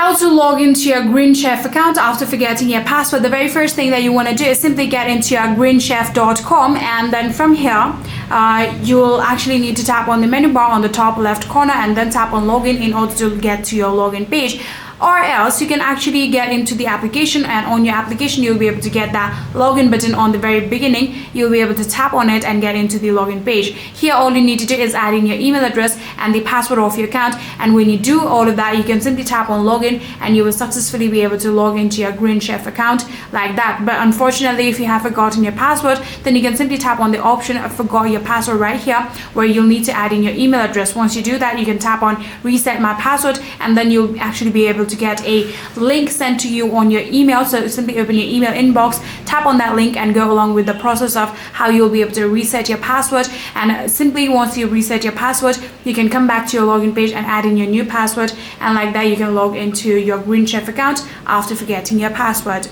How to log into your Green Chef account after forgetting your password. The very first thing that you want to do is simply get into your greenchef.com, and then from here you'll actually need to tap on the menu bar on the top left corner and then tap on login in order to get to your login page. Or else you can actually get into the application, and on your application you'll be able to get that login button on the very beginning. You'll be able to tap on it and get into the login page. Here all you need to do is add in your email address and the password of your account, and when you do all of that you can simply tap on login and you will successfully be able to log into your Green Chef account like that. But unfortunately, if you have forgotten your password, then you can simply tap on the option of forgot your password right here, where you'll need to add in your email address. Once you do that, you can tap on reset my password, and then you'll actually be able to get a link sent to you on your email. So simply open your email inbox, tap on that link, and go along with the process of how you'll be able to reset your password. And simply once you reset your password, you can come back to your login page and add in your new password, and like that you can log into your Green Chef account after forgetting your password.